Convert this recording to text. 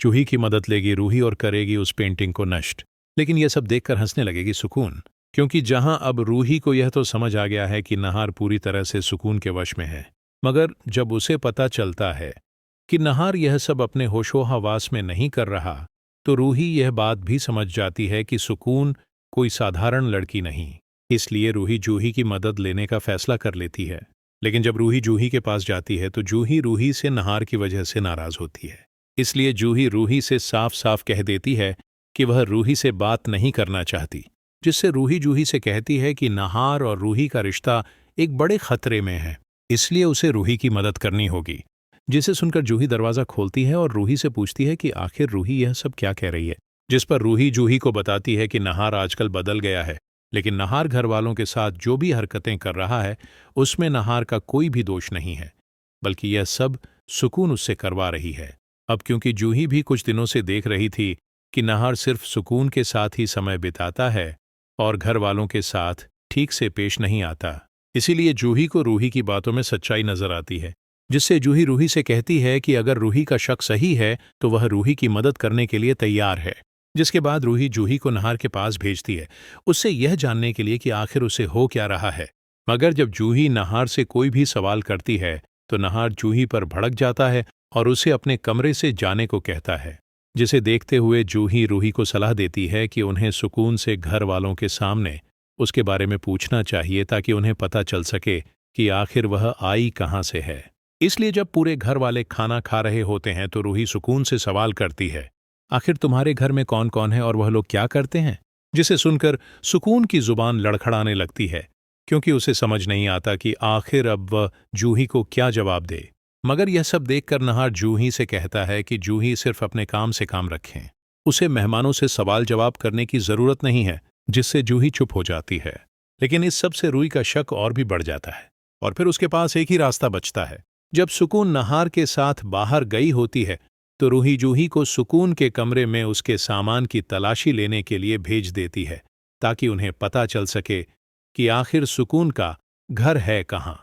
जूही की मदद लेगी रूही और करेगी उस पेंटिंग को नष्ट। लेकिन यह सब देखकर हंसने लगेगी सुकून, क्योंकि जहां अब रूही को यह तो समझ आ गया है कि नहार पूरी तरह से सुकून के वश में है, मगर जब उसे पता चलता है कि नहार यह सब अपने होशोहवास में नहीं कर रहा, तो रूही यह बात भी समझ जाती है कि सुकून कोई साधारण लड़की नहीं। इसलिए रूही जूही की मदद लेने का फैसला कर लेती है। लेकिन जब रूही जूही के पास जाती है तो जूही रूही से नहार की वजह से नाराज होती है। इसलिए जूही रूही से साफ साफ कह देती है कि वह रूही से बात नहीं करना चाहती, जिससे रूही जूही से कहती है कि नहार और रूही का रिश्ता एक बड़े खतरे में है, इसलिए उसे रूही की मदद करनी होगी। जिसे सुनकर जूही दरवाजा खोलती है और रूही से पूछती है कि आखिर रूही यह सब क्या कह रही है, जिस पर रूही जूही को बताती है कि नहार आजकल बदल गया है, लेकिन नहार घर वालों के साथ जो भी हरकतें कर रहा है उसमें नहार का कोई भी दोष नहीं है, बल्कि यह सब सुकून उससे करवा रही है। अब क्योंकि जूही भी कुछ दिनों से देख रही थी कि नहार सिर्फ सुकून के साथ ही समय बिताता है और घर वालों के साथ ठीक से पेश नहीं आता, इसीलिए जूही को रूही की बातों में सच्चाई नजर आती है, जिससे जूही रूही से कहती है कि अगर रूही का शक सही है तो वह रूही की मदद करने के लिए तैयार है। जिसके बाद रूही जूही को नहार के पास भेजती है, उससे यह जानने के लिए कि आखिर उसे हो क्या रहा है। मगर जब जूही नहार से कोई भी सवाल करती है तो नहार जूही पर भड़क जाता है और उसे अपने कमरे से जाने को कहता है, जिसे देखते हुए जूही रूही को सलाह देती है कि उन्हें सुकून से घर वालों के सामने उसके बारे में पूछना चाहिए, ताकि उन्हें पता चल सके कि आखिर वह आई कहाँ से है। इसलिए जब पूरे घर वाले खाना खा रहे होते हैं तो रूही सुकून से सवाल करती है, आखिर तुम्हारे घर में कौन कौन है और वह लोग क्या करते हैं? जिसे सुनकर सुकून की जुबान लड़खड़ाने लगती है, क्योंकि उसे समझ नहीं आता कि आखिर अब वह जूही को क्या जवाब दे। मगर यह सब देखकर नहार जूही से कहता है कि जूही सिर्फ अपने काम से काम रखें, उसे मेहमानों से सवाल जवाब करने की जरूरत नहीं है, जिससे जूही चुप हो जाती है। लेकिन इस सब से रूही का शक और भी बढ़ जाता है और फिर उसके पास एक ही रास्ता बचता है। जब सुकून नहार के साथ बाहर गई होती है तो रूही जूही को सुकून के कमरे में उसके सामान की तलाशी लेने के लिए भेज देती है, ताकि उन्हें पता चल सके कि आखिर सुकून का घर है कहाँ।